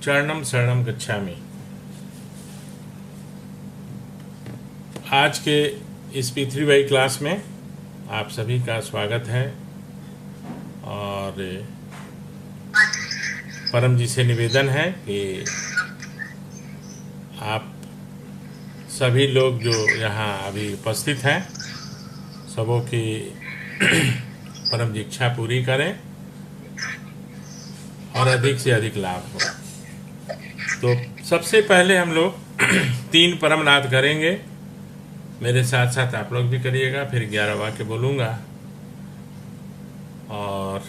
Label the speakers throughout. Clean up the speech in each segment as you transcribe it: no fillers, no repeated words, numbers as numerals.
Speaker 1: चरणम शरणम गच्छामि। आज के इस P3Y क्लास में आप सभी का स्वागत है और परम जी से निवेदन है कि आप सभी लोग जो यहाँ अभी उपस्थित हैं सबों की परम जी इच्छा पूरी करें और अधिक से अधिक लाभ हो। तो सबसे पहले हम लोग 3 परम नाद करेंगे। मेरे साथ साथ आप लोग भी करिएगा, फिर 11 वाक्य बोलूँगा और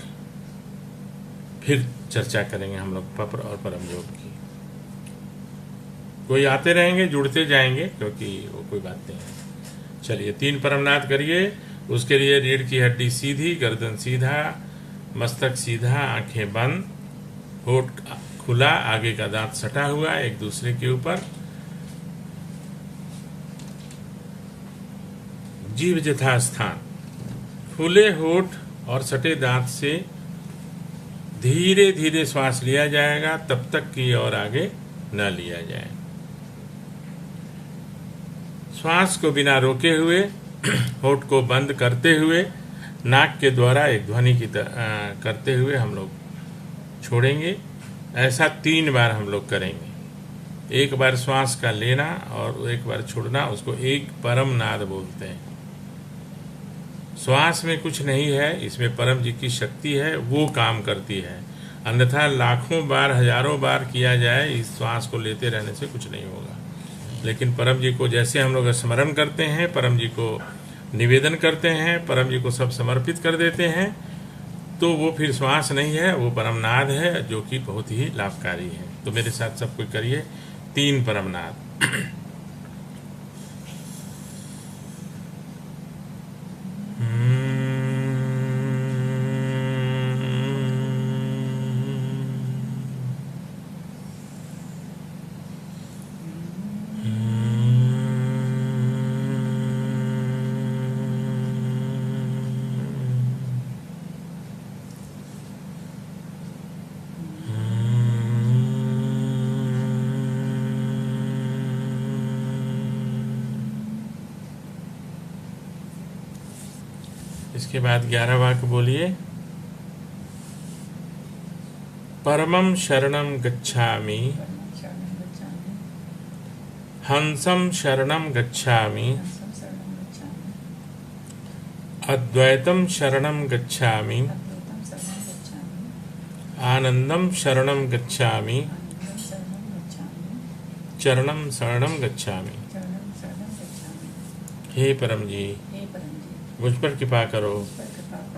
Speaker 1: फिर चर्चा करेंगे हम लोग पपर और परम योग की। कोई आते रहेंगे, जुड़ते जाएंगे, क्योंकि वो कोई बात नहीं है। चलिए 3 परम नाद करिए। उसके लिए रीढ़ की हड्डी सीधी, गर्दन सीधा, मस्तक सीधा, आंखें बंद, होठ खुला, आगे का दांत सटा हुआ एक दूसरे के ऊपर, जीभ यथा स्थान। खुले होठ और सटे दांत से धीरे धीरे श्वास लिया जाएगा तब तक कि और आगे न लिया जाए। श्वास को बिना रोके हुए होठ को बंद करते हुए नाक के द्वारा एक ध्वनि की करते हुए हम लोग छोड़ेंगे। ऐसा 3 बार हम लोग करेंगे। एक बार श्वास का लेना और एक बार छोड़ना, उसको एक परम नाद बोलते हैं। श्वास में कुछ नहीं है, इसमें परम जी की शक्ति है, वो काम करती है। अन्यथा लाखों बार हजारों बार किया जाए, इस श्वास को लेते रहने से कुछ नहीं होगा। लेकिन परम जी को जैसे हम लोग स्मरण करते हैं, परम जी को निवेदन करते हैं, परम जी को सब समर्पित कर देते हैं, तो वो फिर श्वास नहीं है, वो परम नाद है जो कि बहुत ही लाभकारी है। तो मेरे साथ सब कोई करिए 3 परम नाद। इसके बाद 11 वाक्य बोलिए। परमं शरणं गच्छामि, हंसं शरणं गच्छामि, अद्वैतं शरणं गच्छामि, आनंदं शरणं गच्छामि, चरणं शरणं गच्छामि। हे परम जी, मुझ पर कृपा करो।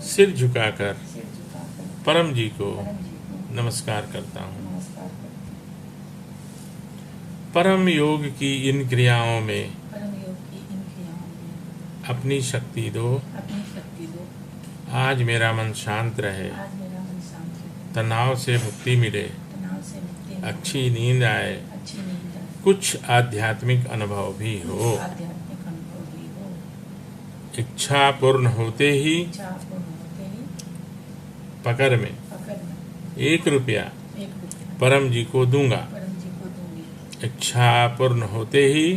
Speaker 1: सिर झुकाकर परम जी को नमस्कार करता हूँ। परम योग की इन क्रियाओं में अपनी शक्ति दो। आज मेरा मन शांत रहे, तनाव से मुक्ति मिले, अच्छी नींद आए, कुछ आध्यात्मिक अनुभव भी हो। इच्छा पूर्ण होते ही पकड़ में 1 रुपया परम जी को दूंगा। इच्छा पूर्ण होते ही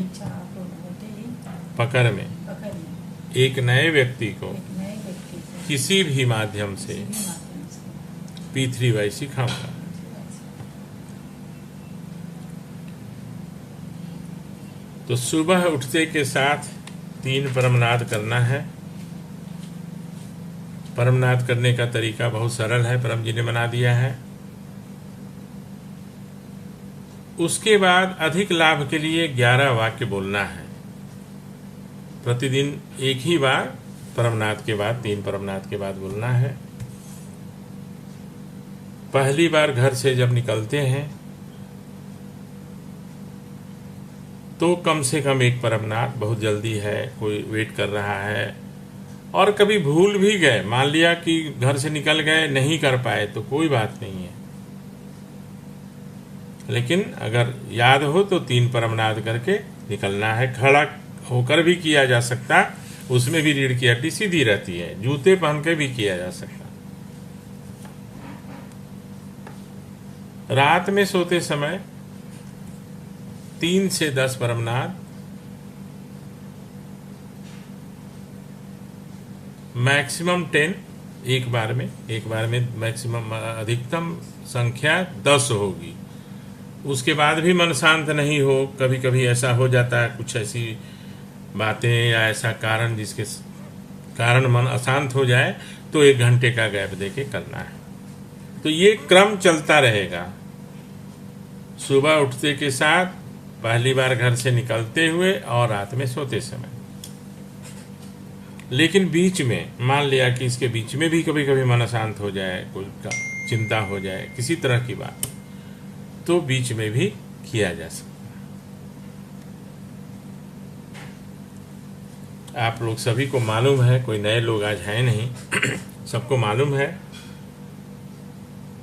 Speaker 1: पकड़ में एक नए व्यक्ति को किसी भी माध्यम से P3Y सिखाऊंगा। तो सुबह उठते के साथ 3 परमनाद करना है। परमनाद करने का तरीका बहुत सरल है, परम जी ने बना दिया है। उसके बाद अधिक लाभ के लिए 11 वाक्य बोलना है। प्रतिदिन एक ही बार परमनाद के बाद, 3 परमनाद के बाद बोलना है। पहली बार घर से जब निकलते हैं तो कम से कम 1 परमनाद, बहुत जल्दी है, कोई वेट कर रहा है, और कभी भूल भी गए, मान लिया कि घर से निकल गए, नहीं कर पाए, तो कोई बात नहीं है। लेकिन अगर याद हो तो 3 परमनाद करके निकलना है। खड़ा होकर भी किया जा सकता, उसमें भी रीढ़ की हड्डी सीधी रहती है। जूते पहन के भी किया जा सकता। रात में सोते समय 3 से 10 परमनाद, मैक्सिमम 10 एक बार में मैक्सिमम अधिकतम संख्या 10 होगी। उसके बाद भी मन शांत नहीं हो, कभी कभी ऐसा हो जाता है, कुछ ऐसी बातें या ऐसा कारण जिसके कारण मन अशांत हो जाए, तो 1 घंटे का गैप देके करना है। तो ये क्रम चलता रहेगा। सुबह उठते के साथ, पहली बार घर से निकलते हुए और रात में सोते समय। लेकिन बीच में मान लिया कि इसके बीच में भी कभी कभी मन अशांत हो जाए, कोई चिंता हो जाए, किसी तरह की बात, तो बीच में भी किया जा सकता है। आप लोग सभी को मालूम है, कोई नए लोग आज हैं नहीं, सबको मालूम है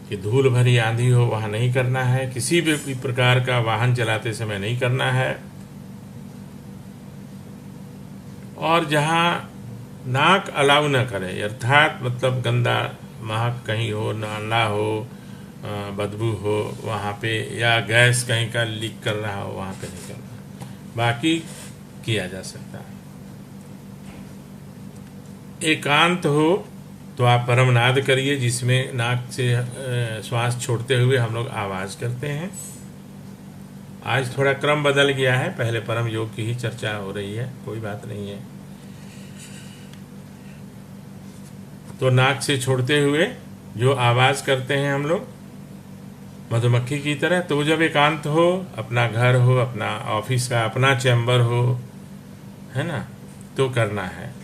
Speaker 1: कि धूल भरी आंधी हो वहाँ नहीं करना है, किसी भी प्रकार का वाहन चलाते समय नहीं करना है, और जहाँ नाक अलाउ न करे, अर्थात मतलब गंदा महक कहीं हो, नाला हो, बदबू हो वहाँ पे, या गैस कहीं का लीक कर रहा हो वहाँ पे नहीं करना, बाकी किया जा सकता है। एकांत हो तो आप परमनाद करिए, जिसमें नाक से श्वास छोड़ते हुए हम लोग आवाज़ करते हैं। आज थोड़ा क्रम बदल गया है, पहले परम योग की ही चर्चा हो रही है, कोई बात नहीं है। तो नाक से छोड़ते हुए जो आवाज़ करते हैं हम लोग मधुमक्खी की तरह, तो जब एकांत हो, अपना घर हो, अपना ऑफिस का अपना चैम्बर हो, है ना, तो करना है।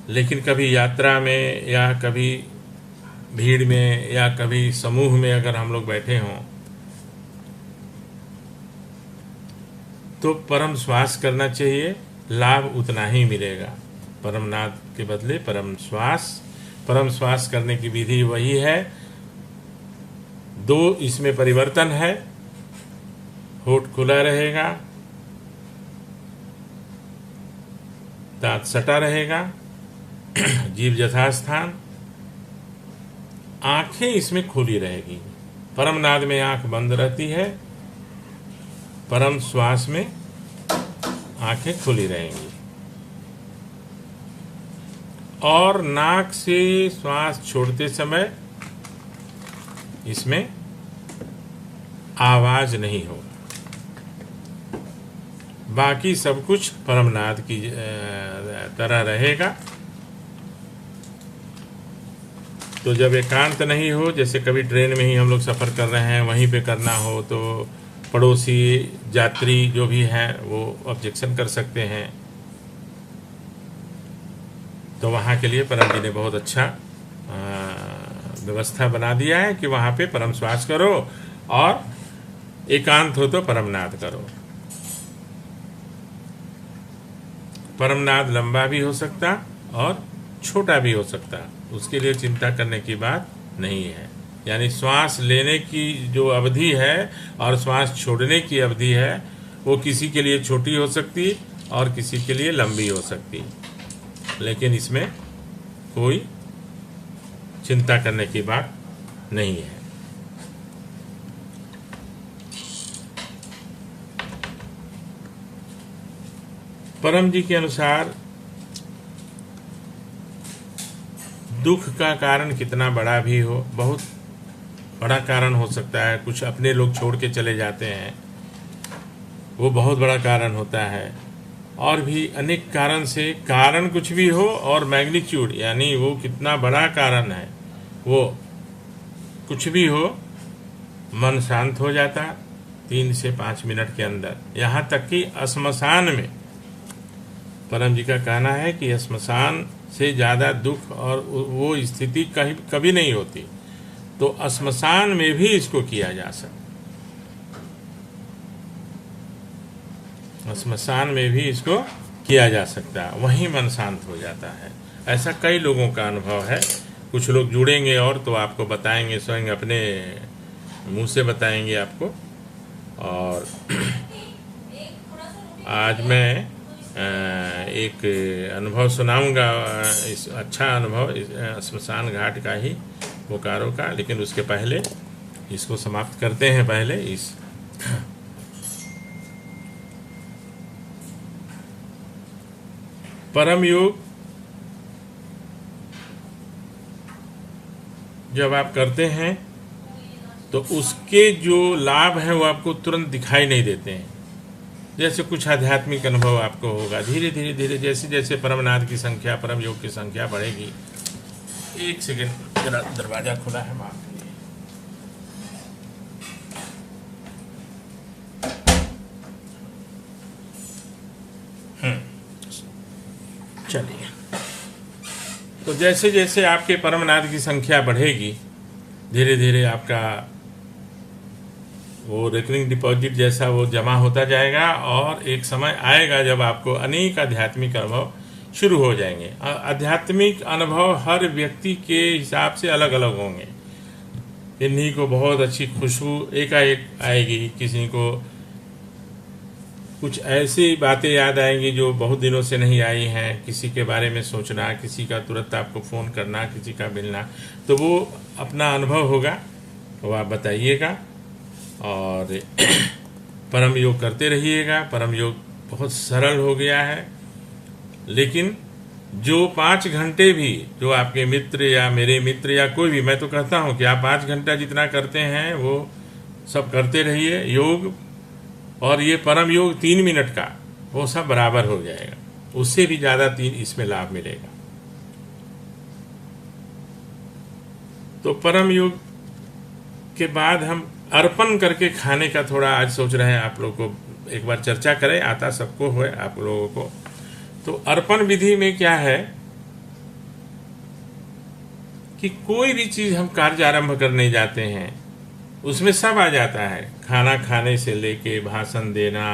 Speaker 1: लेकिन कभी यात्रा में या कभी भीड़ में या कभी समूह में अगर हम लोग बैठे हों, तो परम श्वास करना चाहिए, लाभ उतना ही मिलेगा। परमनाद के बदले परम श्वास करने की विधि वही है। 2 इसमें परिवर्तन है, होठ खुला रहेगा, दांत सटा रहेगा, जीभ यथास्थान, आंखें इसमें खुली रहेगी। परमनाद में आंख बंद रहती है, परम श्वास में आंखें खुली रहेंगी। और नाक से श्वास छोड़ते समय इसमें आवाज नहीं हो, बाकी सब कुछ परमनाद की तरह रहेगा। तो जब एकांत नहीं हो, जैसे कभी ट्रेन में ही हम लोग सफ़र कर रहे हैं, वहीं पे करना हो, तो पड़ोसी यात्री जो भी हैं वो ऑब्जेक्शन कर सकते हैं। तो वहाँ के लिए परम जी ने बहुत अच्छा व्यवस्था बना दिया है कि वहाँ पे परम श्वास करो और एकांत हो तो परमनाद करो। परमनाद लंबा भी हो सकता और छोटा भी हो सकता, उसके लिए चिंता करने की बात नहीं है। यानी श्वास लेने की जो अवधि है और श्वास छोड़ने की अवधि है, वो किसी के लिए छोटी हो सकती और किसी के लिए लंबी हो सकती, लेकिन इसमें कोई चिंता करने की बात नहीं है। परम जी के अनुसार दुख का कारण कितना बड़ा भी हो, बहुत बड़ा कारण हो सकता है। कुछ अपने लोग छोड़ के चले जाते हैं, वो बहुत बड़ा कारण होता है। और भी अनेक कारण से, कारण कुछ भी हो और मैग्नीट्यूड यानी वो कितना बड़ा कारण है, वो कुछ भी हो, मन शांत हो जाता 3 से 5 मिनट के अंदर। यहाँ तक कि श्मशान में परम जी का कहना है कि श्मशान से ज़्यादा दुख और वो स्थिति कभी नहीं होती। तो श्मशान में भी इसको किया जा सकता, श्मशान में भी इसको किया जा सकता है, वहीं मन शांत हो जाता है। ऐसा कई लोगों का अनुभव है। कुछ लोग जुड़ेंगे और तो आपको बताएंगे, स्वयं अपने मुंह से बताएंगे आपको। और आज मैं एक अनुभव सुनाऊंगा, इस अच्छा अनुभव श्मशान घाट का ही, बोकारो का। लेकिन उसके पहले इसको समाप्त करते हैं पहले इस परम योग जब आप करते हैं तो उसके जो लाभ हैं वो आपको तुरंत दिखाई नहीं देते हैं। जैसे कुछ आध्यात्मिक अनुभव आपको होगा, धीरे धीरे धीरे जैसे जैसे परमनाद की संख्या, परम योग की संख्या बढ़ेगी। एक सेकेंड, जरा दरवाजा खुला है, माफ कीजिए। चलिए, तो जैसे जैसे आपके परमनाद की संख्या बढ़ेगी, धीरे धीरे आपका वो रिकरिंग डिपॉजिट जैसा वो जमा होता जाएगा और एक समय आएगा जब आपको अनेक आध्यात्मिक अनुभव शुरू हो जाएंगे। आध्यात्मिक अनुभव हर व्यक्ति के हिसाब से अलग अलग होंगे। किन्हीं को बहुत अच्छी खुशबू एकाएक आएगी, किसी को कुछ ऐसी बातें याद आएंगी जो बहुत दिनों से नहीं आई हैं, किसी के बारे में सोचना, किसी का तुरंत आपको फ़ोन करना, किसी का मिलना, तो वो अपना अनुभव होगा, वो आप बताइएगा और परम योग करते रहिएगा। परम योग बहुत सरल हो गया है, लेकिन जो 5 घंटे भी जो आपके मित्र या मेरे मित्र या कोई भी, मैं तो कहता हूँ कि आप 5 घंटा जितना करते हैं वो सब करते रहिए योग, और ये परम योग 3 मिनट का वो सब बराबर हो जाएगा, उससे भी ज़्यादा 3 इसमें लाभ मिलेगा। तो परम योग के बाद हम अर्पण करके खाने का थोड़ा आज सोच रहे हैं आप लोगों को एक बार चर्चा करें, आता सबको हो आप लोगों को। तो अर्पण विधि में क्या है कि कोई भी चीज हम कार्य आरंभ करने जाते हैं उसमें सब आ जाता है, खाना खाने से लेके भाषण देना,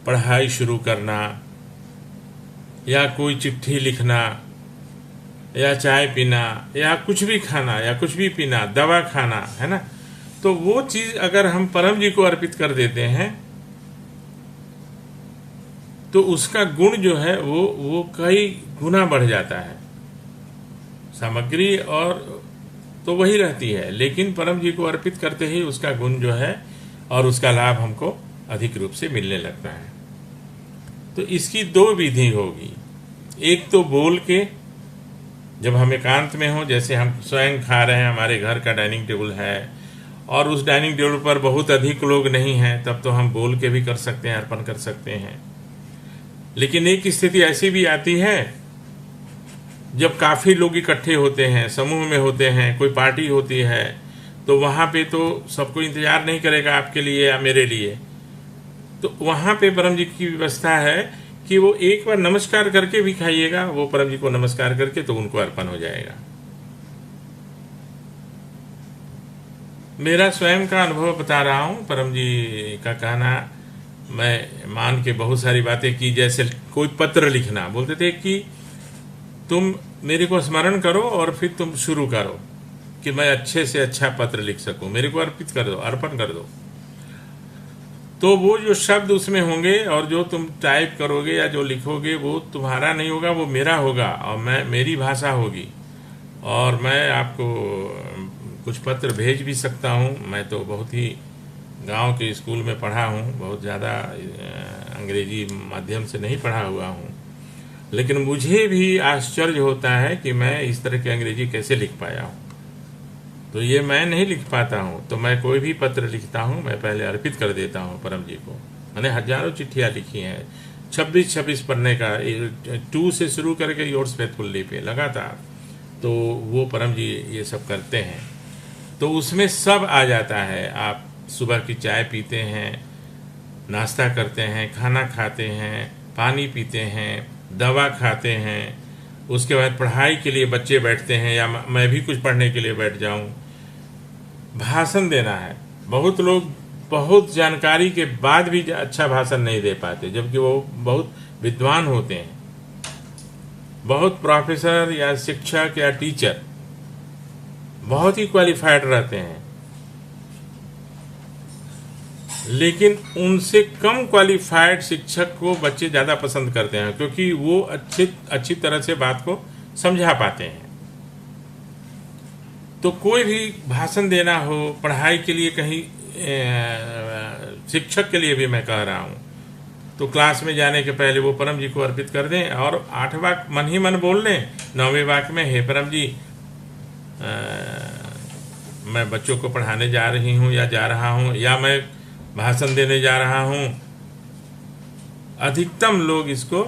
Speaker 1: पढ़ाई शुरू करना, या कोई चिट्ठी लिखना, या चाय पीना, या कुछ भी खाना, या कुछ भी पीना, दवा खाना, है ना। तो वो चीज अगर हम परम जी को अर्पित कर देते हैं तो उसका गुण जो है वो कई गुना बढ़ जाता है। सामग्री और तो वही रहती है, लेकिन परम जी को अर्पित करते ही उसका गुण जो है और उसका लाभ हमको अधिक रूप से मिलने लगता है। तो इसकी 2 विधि होगी। एक तो बोल के, जब हम एकांत में हो, जैसे हम स्वयं खा रहे हैं, हमारे घर का डाइनिंग टेबल है और उस डाइनिंग टेबल पर बहुत अधिक लोग नहीं हैं, तब तो हम बोल के भी कर सकते हैं, अर्पण कर सकते हैं। लेकिन एक स्थिति ऐसी भी आती है जब काफी लोग इकट्ठे होते हैं, समूह में होते हैं, कोई पार्टी होती है, तो वहां पे तो सबको इंतजार नहीं करेगा आपके लिए या मेरे लिए। तो वहां पे परम जी की व्यवस्था है कि वो एक बार नमस्कार करके भी खाइएगा, वो परम जी को नमस्कार करके तो उनको अर्पण हो जाएगा। मेरा स्वयं का अनुभव बता रहा हूं। परम जी का कहना मैं मान के बहुत सारी बातें की, जैसे कोई पत्र लिखना, बोलते थे कि तुम मेरे को स्मरण करो और फिर तुम शुरू करो कि मैं अच्छे से अच्छा पत्र लिख सकूं, मेरे को अर्पित कर दो, अर्पण कर दो। तो वो जो शब्द उसमें होंगे और जो तुम टाइप करोगे या जो लिखोगे वो तुम्हारा नहीं होगा, वो मेरा होगा और मेरी भाषा होगी, और मैं आपको कुछ पत्र भेज भी सकता हूँ। मैं तो बहुत ही गांव के स्कूल में पढ़ा हूँ, बहुत ज़्यादा अंग्रेजी माध्यम से नहीं पढ़ा हुआ हूँ, लेकिन मुझे भी आश्चर्य होता है कि मैं इस तरह की अंग्रेजी कैसे लिख पाया हूँ। तो ये मैं नहीं लिख पाता हूँ, तो मैं कोई भी पत्र लिखता हूँ मैं पहले अर्पित कर देता हूँ परम जी को। मैंने हजारों चिट्ठियाँ लिखी हैं, 26 पढ़ने का, 2 से शुरू करके योर्स फेथफुल्ली पे लगातार। तो वो परम जी ये सब करते हैं, तो उसमें सब आ जाता है। आप सुबह की चाय पीते हैं, नाश्ता करते हैं, खाना खाते हैं, पानी पीते हैं, दवा खाते हैं, उसके बाद पढ़ाई के लिए बच्चे बैठते हैं या मैं भी कुछ पढ़ने के लिए बैठ जाऊं, भाषण देना है। बहुत लोग बहुत जानकारी के बाद भी अच्छा भाषण नहीं दे पाते, जबकि वो बहुत विद्वान होते हैं, बहुत प्रोफेसर या शिक्षक या टीचर बहुत ही क्वालिफाइड रहते हैं, लेकिन उनसे कम क्वालिफाइड शिक्षक को बच्चे ज़्यादा पसंद करते हैं, क्योंकि वो अच्छी तरह से बात को समझा पाते हैं। तो कोई भी भाषण देना हो, पढ़ाई के लिए कहीं शिक्षक के लिए भी मैं कह रहा हूँ, तो क्लास में जाने के पहले वो परम जी को अर्पित कर दें और 8 वाक्य मन ही मन बोल लें। 9वें वाक्य में, हे परम जी, मैं बच्चों को पढ़ाने जा रही हूँ या जा रहा हूँ, या मैं भाषण देने जा रहा हूँ। अधिकतम लोग इसको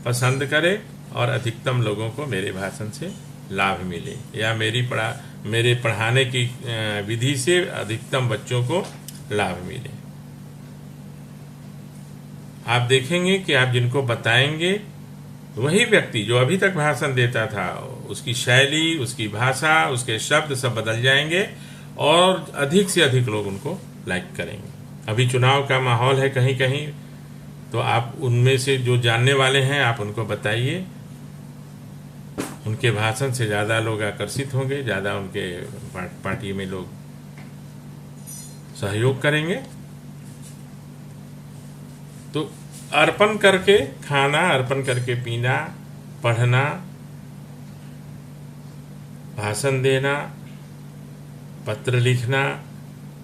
Speaker 1: पसंद करें और अधिकतम लोगों को मेरे भाषण से लाभ मिले, या मेरे पढ़ाने की विधि से अधिकतम बच्चों को लाभ मिले। आप देखेंगे कि आप जिनको बताएंगे वही व्यक्ति जो अभी तक भाषण देता था, उसकी शैली, उसकी भाषा, उसके शब्द सब बदल जाएंगे और अधिक से अधिक लोग उनको लाइक करेंगे। अभी चुनाव का माहौल है कहीं कहीं, तो आप उनमें से जो जानने वाले हैं आप उनको बताइए, उनके भाषण से ज़्यादा लोग आकर्षित होंगे, ज़्यादा उनके पार्टी में लोग सहयोग करेंगे। तो अर्पण करके खाना, अर्पण करके पीना, पढ़ना, भाषण देना, पत्र लिखना,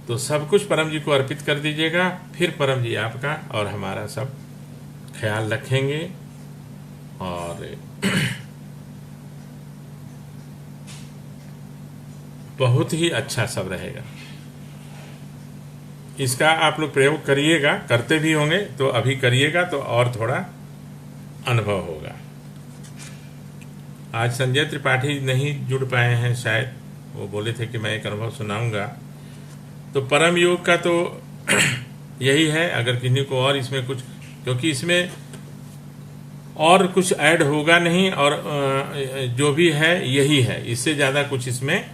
Speaker 1: तो सब कुछ परम जी को अर्पित कर दीजिएगा। फिर परम जी आपका और हमारा सब ख्याल रखेंगे और बहुत ही अच्छा सब रहेगा। इसका आप लोग प्रयोग करिएगा, करते भी होंगे, तो अभी करिएगा तो और थोड़ा अनुभव होगा। आज संजय त्रिपाठी नहीं जुड़ पाए हैं, शायद वो बोले थे कि मैं एक अनुभव सुनाऊंगा। तो परम योग का तो यही है। अगर किन्हीं को और इसमें कुछ, क्योंकि इसमें और कुछ ऐड होगा नहीं, और जो भी है यही है, इससे ज़्यादा कुछ इसमें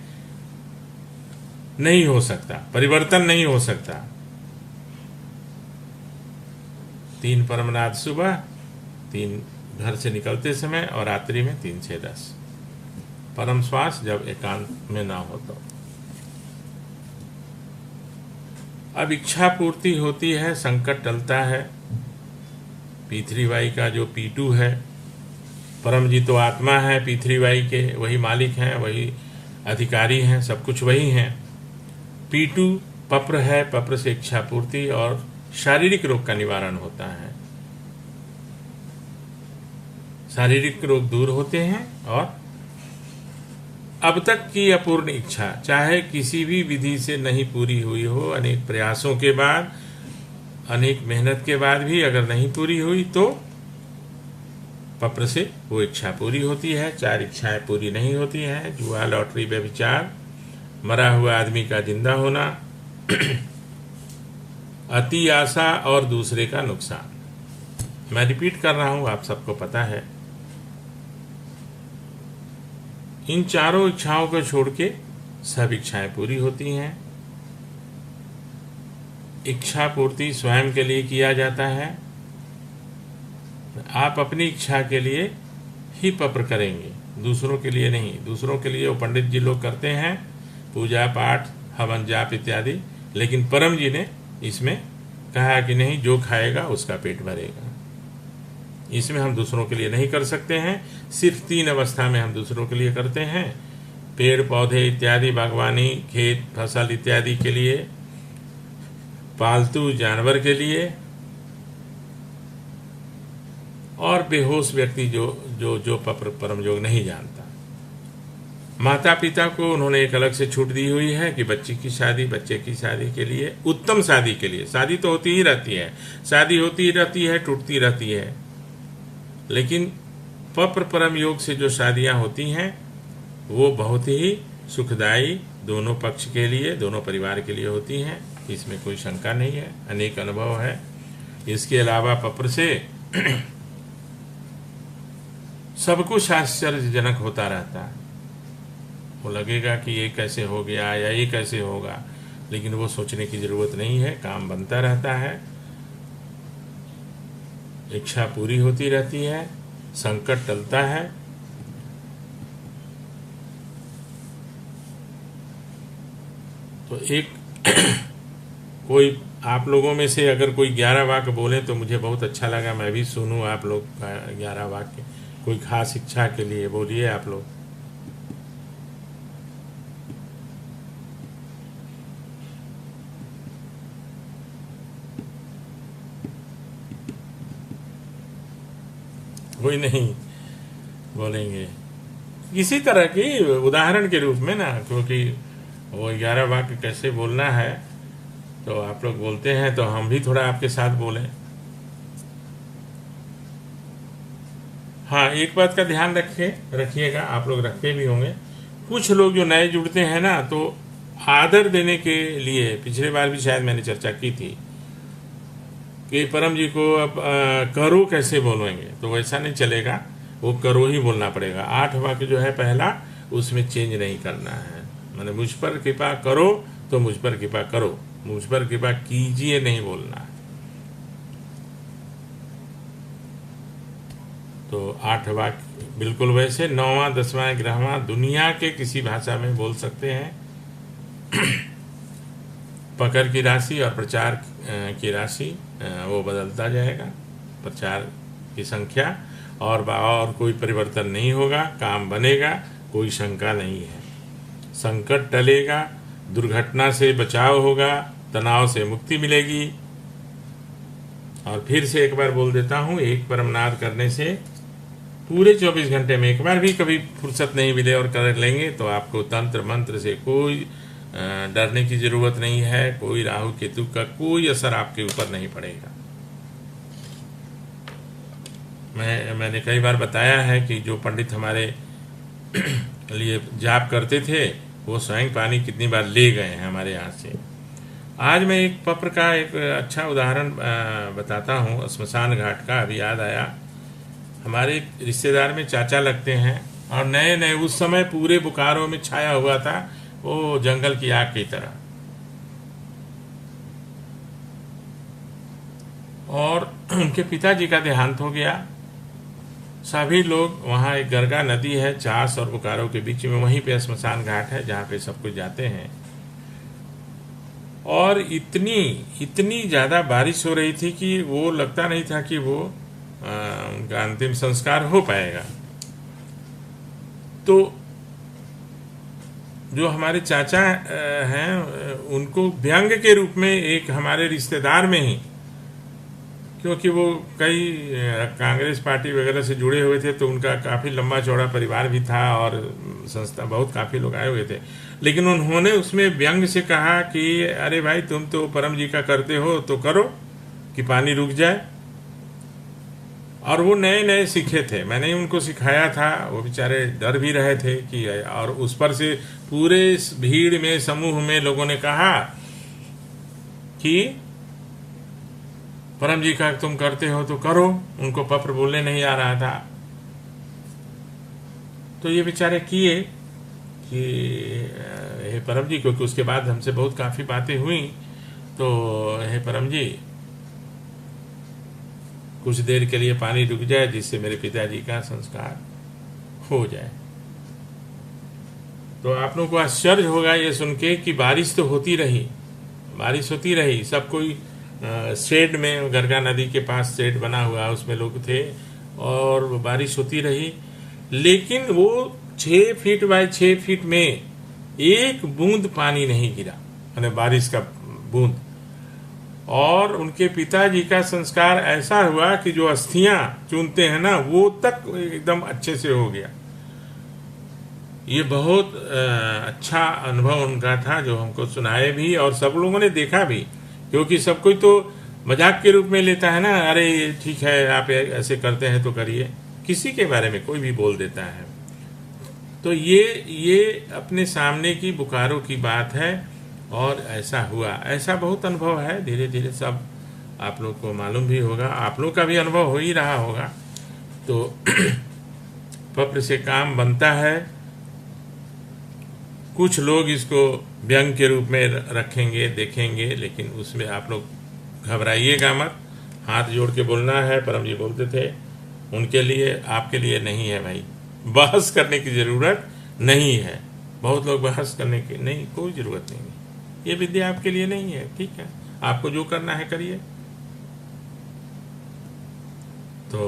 Speaker 1: नहीं हो सकता, परिवर्तन नहीं हो सकता। 3 परमनाद सुबह, 3 घर से निकलते समय, और रात्रि में 3 से 10 परम श्वास जब एकांत में ना हो तो। अब इच्छा पूर्ति होती है, संकट टलता है। P3Y का जो P2 है, परम जी तो आत्मा है P3Y के, वही मालिक हैं, वही अधिकारी हैं, सब कुछ वही हैं। P2 पप्र है, पप्र से इच्छा पूर्ति और शारीरिक रोग का निवारण होता है। शारीरिक रोग दूर होते हैं और अब तक की अपूर्ण इच्छा, चाहे किसी भी विधि से नहीं पूरी हुई हो, अनेक प्रयासों के बाद, अनेक मेहनत के बाद भी अगर नहीं पूरी हुई, तो पप्र से वो इच्छा पूरी होती है। 4 इच्छाएं पूरी नहीं होती हैं: जुआ, लॉटरी, व्यभिचार, मरा हुआ आदमी का जिंदा होना, अति आशा और दूसरे का नुकसान। मैं रिपीट कर रहा हूं, आप सबको पता है। इन चारों इच्छाओं को छोड़ के सब इच्छाएं पूरी होती हैं। इच्छा पूर्ति स्वयं के लिए किया जाता है। आप अपनी इच्छा के लिए ही पप्र करेंगे, दूसरों के लिए नहीं। दूसरों के लिए वो पंडित जी लोग करते हैं, पूजा पाठ, हवन जाप इत्यादि, लेकिन परम जी ने इसमें कहा कि नहीं, जो खाएगा उसका पेट भरेगा। इसमें हम दूसरों के लिए नहीं कर सकते हैं। सिर्फ 3 अवस्था में हम दूसरों के लिए करते हैं: पेड़ पौधे इत्यादि, बागवानी, खेत फसल इत्यादि के लिए, पालतू जानवर के लिए, और बेहोश व्यक्ति जो परम योग नहीं जानता। माता पिता को उन्होंने एक अलग से छूट दी हुई है कि बच्चे की शादी के लिए, उत्तम शादी के लिए, शादी तो होती ही रहती है, शादी होती ही रहती है, टूटती रहती है, लेकिन पप्र परम योग से जो शादियां होती हैं वो बहुत ही सुखदायी दोनों पक्ष के लिए, दोनों परिवार के लिए होती हैं। इसमें कोई शंका नहीं है, अनेक अनुभव है। इसके अलावा पप्र से सब कुछ आश्चर्यजनक होता रहता है। वो लगेगा कि ये कैसे हो गया या ये कैसे होगा, लेकिन वो सोचने की जरूरत नहीं है, काम बनता रहता है, इच्छा पूरी होती रहती है, संकट टलता है। तो एक कोई आप लोगों में से अगर कोई 11 वाक्य बोले तो मुझे बहुत अच्छा लगा, मैं भी सुनूं आप लोग का 11 वाक्य। कोई खास इच्छा के लिए बोलिए आप लोग। कोई नहीं बोलेंगे। इसी तरह की उदाहरण के रूप में ना, क्योंकि वो 11 वाक्य कैसे बोलना है तो आप लोग बोलते हैं तो हम भी थोड़ा आपके साथ बोलें। हाँ, एक बात का ध्यान रखिएगा, आप लोग रखते भी होंगे। कुछ लोग जो नए जुड़ते हैं ना, तो आदर देने के लिए पिछले बार भी शायद मैंने चर्चा की थी कि परम जी को अब करो कैसे बोलेंगे, तो वैसा नहीं चलेगा, वो करो ही बोलना पड़ेगा। 8 वाक्य जो है पहला, उसमें चेंज नहीं करना है। मैंने मुझ पर कृपा करो तो मुझ पर कृपा करो, मुझ पर कृपा कीजिए नहीं बोलना है। तो 8 वाक्य बिल्कुल वैसे। 9वां 10वां 11वां दुनिया के किसी भाषा में बोल सकते हैं। पकड़ की राशि और प्रचार की राशि वो बदलता जाएगा, प्रचार की संख्या, और कोई परिवर्तन नहीं होगा। काम बनेगा, कोई शंका नहीं है। संकट टलेगा, दुर्घटना से बचाव होगा, तनाव से मुक्ति मिलेगी। और फिर से एक बार बोल देता हूँ, एक परमनाद करने से पूरे 24 घंटे में एक बार भी कभी फुर्सत नहीं मिले और कर लेंगे तो आपको तंत्र मंत्र से कोई डरने की जरूरत नहीं है। कोई राहु केतु का कोई असर आपके ऊपर नहीं पड़ेगा। मैंने कई बार बताया है कि जो पंडित हमारे लिए जाप करते थे वो स्वयं पानी कितनी बार ले गए हैं हमारे यहाँ से। आज मैं एक पत्र का एक अच्छा उदाहरण बताता हूँ, श्मशान घाट का। अभी याद आया, हमारे रिश्तेदार में चाचा लगते हैं और नए नए उस समय पूरे बोकारो में छाया हुआ था वो जंगल की आग की तरह। और उनके पिताजी का देहांत हो गया। सभी लोग वहाँ, एक गरगा नदी है चास और बोकारो के बीच में, वहीं पे श्मशान घाट है जहाँ पे सब कुछ जाते हैं। और इतनी ज़्यादा बारिश हो रही थी कि वो लगता नहीं था कि वो उनका अंतिम संस्कार हो पाएगा। तो जो हमारे चाचा हैं उनको व्यंग के रूप में एक हमारे रिश्तेदार में ही, क्योंकि वो कई कांग्रेस पार्टी वगैरह से जुड़े हुए थे तो उनका काफ़ी लंबा चौड़ा परिवार भी था और संस्था बहुत काफ़ी लोग आए हुए थे। लेकिन उन्होंने उसमें व्यंग से कहा कि अरे भाई, तुम तो परम जी का करते हो तो करो कि पानी रुक जाए। और वो नए नए सीखे थे, मैंने ही उनको सिखाया था। वो बेचारे डर भी रहे थे कि, और उस पर से पूरे भीड़ में समूह में लोगों ने कहा कि परम जी का तुम करते हो तो करो। उनको पत्र बोलने नहीं आ रहा था तो ये बेचारे किए कि हे परम जी, क्योंकि उसके बाद हमसे बहुत काफ़ी बातें हुई, तो हे परम जी कुछ देर के लिए पानी रुक जाए जिससे मेरे पिताजी का संस्कार हो जाए। तो आप लोगों को आश्चर्य होगा ये सुन के कि बारिश तो होती रही, सब कोई शेड में, गरगा नदी के पास शेड बना हुआ उसमें लोग थे और बारिश होती रही। लेकिन वो 6 फीट बाय 6 फीट में एक बूंद पानी नहीं गिरा, यानी बारिश का बूंद। और उनके पिताजी का संस्कार ऐसा हुआ कि जो अस्थियां चुनते हैं ना, वो तक एकदम अच्छे से हो गया। ये बहुत अच्छा अनुभव उनका था जो हमको सुनाए भी और सब लोगों ने देखा भी, क्योंकि सब कोई तो मजाक के रूप में लेता है ना, अरे ठीक है आप ऐसे करते हैं तो करिए, किसी के बारे में कोई भी बोल देता है। तो ये अपने सामने की बोकारो की बात है और ऐसा हुआ। ऐसा बहुत अनुभव है, धीरे धीरे सब आप लोग को मालूम भी होगा, आप लोग का भी अनुभव हो ही रहा होगा। तो पत्र से काम बनता है। कुछ लोग इसको व्यंग के रूप में रखेंगे, देखेंगे, लेकिन उसमें आप लोग घबराइएगा मत। हाथ जोड़ के बोलना है, परम जी बोलते थे, उनके लिए, आपके लिए नहीं है भाई। बहस करने की ज़रूरत नहीं है। बहुत लोग बहस करने की, नहीं, कोई ज़रूरत नहीं है। ये विद्या आपके लिए नहीं है, ठीक है, आपको जो करना है करिए। तो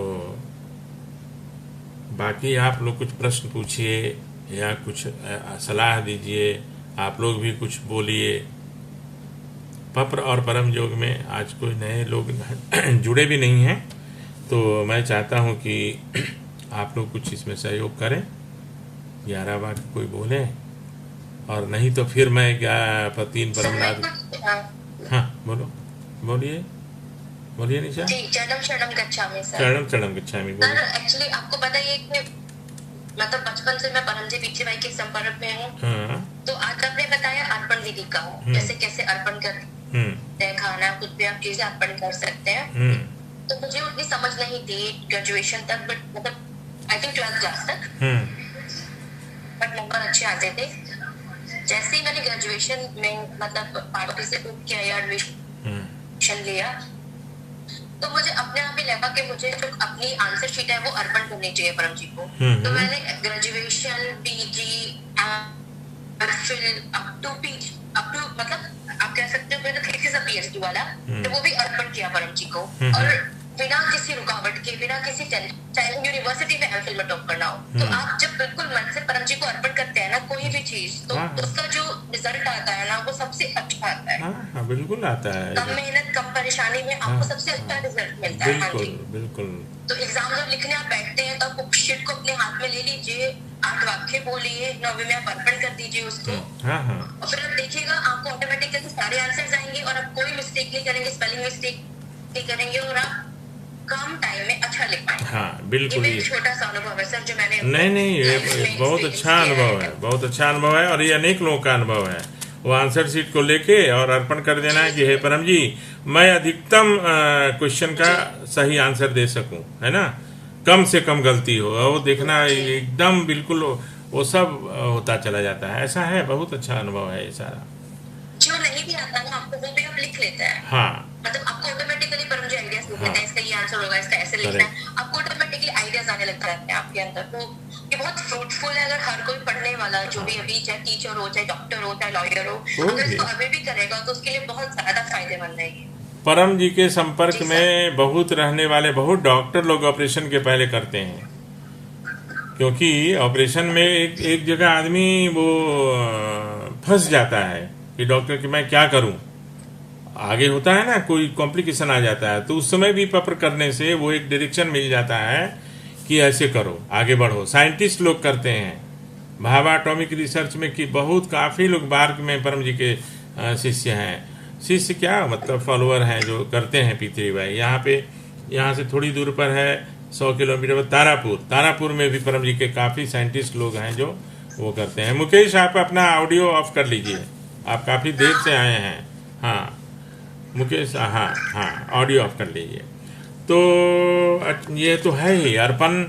Speaker 1: बाकी आप लोग कुछ प्रश्न पूछिए या कुछ सलाह दीजिए, आप लोग भी कुछ बोलिए। पत्र और परम योग में आज कोई नए लोग जुड़े भी नहीं हैं, तो मैं चाहता हूँ कि आप लोग कुछ इसमें सहयोग करें, 11 वाक्य कोई बोले, और नहीं तो फिर मैं 3
Speaker 2: सर मैं
Speaker 1: परमनाथ।
Speaker 2: कुछ
Speaker 1: हाँ बोलो, बोलिए, बोलिए निशा।
Speaker 2: जी चरणम शरणम गच्छामि सर।
Speaker 1: चरणम चरणम गच्छामि,
Speaker 2: सर
Speaker 1: बोलिए।
Speaker 2: एक्चुअली आपको पता ही है कि मतलब बचपन से मैं परमजी पीछे भाई के संपर्क में हूँ।
Speaker 1: हाँ।
Speaker 2: तो आज आपने बताया अर्पण विधि का, जैसे कैसे अर्पण करते हैं खाना, कुछ भी आप चीजें अर्पण कर सकते हैं। तो मुझे उतनी समझ नहीं थी ग्रेजुएशन तक, बट मतलब आई थिंक 12th क्लास तक, बट नंबर अच्छे आते थे। जैसे ही मैंने ग्रेजुएशन में मतलब पार्टी से बुक किया या एडमिशन लिया, तो मुझे अपने आप ही लगा कि मुझे जो अपनी आंसर शीट है वो अर्पण करनी चाहिए परम जी को। तो मैंने ग्रेजुएशन, पीजी, फिर अप टू मतलब आप कह सकते हो मेरा थीसिस पीएचडी वाला, तो वो भी अर्पण किया परम जी को, और बिना किसी रुकावट के, बिना किसी टेंशन, चाहे यूनिवर्सिटी में एमफिल में टॉप करना हो। तो आप जब बिल्कुल मन से परम जी को अर्पण करते हैं ना कोई भी चीज, तो उसका जो रिजल्ट आता है ना वो सबसे अच्छा आता है।
Speaker 1: हाँ बिल्कुल आता है।
Speaker 2: कम मेहनत, कम परेशानी में आपको सबसे अच्छा रिजल्ट मिलता है।
Speaker 1: बिल्कुल बिल्कुल।
Speaker 2: तो एग्जाम जब लिखने आप बैठते हैं तो आप शीट को अपने हाथ में ले लीजिए, 8 वाक्य बोलिए, 9वें में आप अर्पण कर दीजिए उसको। और फिर आप देखिएगा आपको ऑटोमेटिकली सारे आंसर्स आएंगे, और आप कोई मिस्टेक नहीं करेंगे, स्पेलिंग मिस्टेक नहीं करेंगे, और आप कम टाइम में अच्छा लिख पाएंगे।
Speaker 1: हाँ बिल्कुल।
Speaker 2: ये छोटा सा अनुभव है सर जो मैंने
Speaker 1: नहीं ये बहुत अच्छा अनुभव है, बहुत अच्छा अनुभव है, और ये अनेक लोगों का अनुभव है। वो आंसर शीट को लेके और अर्पण कर देना है कि हे परम जी, मैं अधिकतम क्वेश्चन का सही आंसर दे सकूं, है ना, कम से कम गलती हो, वो देखना एकदम बिल्कुल वो सब होता चला जाता है। ऐसा है, बहुत अच्छा अनुभव है ये सारा।
Speaker 2: जो नहीं भी आता ना आपको, वो भी आप लिख लेते हैं।
Speaker 1: हाँ
Speaker 2: मतलब आपको ऑटोमेटिकली परम जी आइडियाज लिख लेते हैं, इसका ये आंसर होगा, इसका ऐसे लिखना है, आपको ऑटोमेटिकली आइडियाज आने लगता है आपके अंदर। तो ये बहुत फ्रूटफुल है। अगर हर कोई पढ़ने वाला, जो भी अभी चाहे टीचर हो, चाहे डॉक्टर हो, चाहे लॉयर हो, अगर इसको अभी भी करेगा तो उसके लिए बहुत ज्यादा फायदेमंद है ये।
Speaker 1: परम जी के संपर्क में बहुत रहने वाले बहुत डॉक्टर लोग ऑपरेशन के पहले करते हैं, क्योंकि ऑपरेशन में एक जगह आदमी वो फंस जाता है कि डॉक्टर कि मैं क्या करूं, आगे होता है ना कोई कॉम्प्लिकेशन आ जाता है, तो उस समय भी पत्र करने से वो एक डायरेक्शन मिल जाता है कि ऐसे करो, आगे बढ़ो। साइंटिस्ट लोग करते हैं, भाभा एटॉमिक रिसर्च में कि बहुत काफ़ी लोग बार्क में परम जी के शिष्य हैं। शिष्य क्या मतलब फॉलोअर हैं जो करते हैं। पीथरी भाई यहाँ से थोड़ी दूर पर है 100 किलोमीटर पर तारापुर में भी परम जी के काफ़ी साइंटिस्ट लोग हैं जो वो करते हैं। मुकेश, आप अपना ऑडियो ऑफ कर लीजिए, आप काफ़ी देर से आए हैं। हाँ मुकेश, हाँ ऑडियो ऑफ कर लीजिए। तो ये तो है ही, अर्पण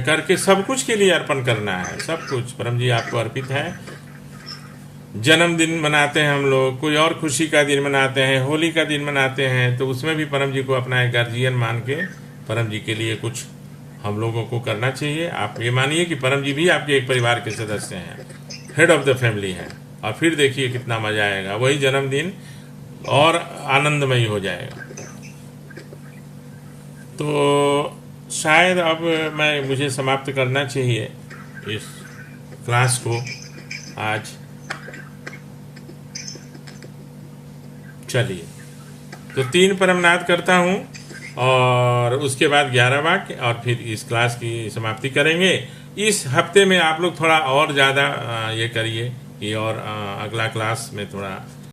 Speaker 1: करके सब कुछ के लिए अर्पण करना है, सब कुछ परम जी आपको अर्पित है। जन्मदिन मनाते हैं हम लोग, कोई और खुशी का दिन मनाते हैं, होली का दिन मनाते हैं, तो उसमें भी परम जी को अपना एक गार्जियन मान के परम जी के लिए कुछ हम लोगों को करना चाहिए। आप ये मानिए कि परम जी भी आपके एक परिवार के सदस्य हैं, हेड ऑफ द फैमिली हैं, और फिर देखिए कितना मजा आएगा, वही जन्मदिन और आनंदमयी हो जाएगा। तो शायद अब मुझे समाप्त करना चाहिए इस क्लास को आज। चलिए, तो 3 परमनाद करता हूँ और उसके बाद 11 वाक्य, और फिर इस क्लास की समाप्ति करेंगे। इस हफ्ते में आप लोग थोड़ा और ज़्यादा ये करिए कि और अगला क्लास में थोड़ा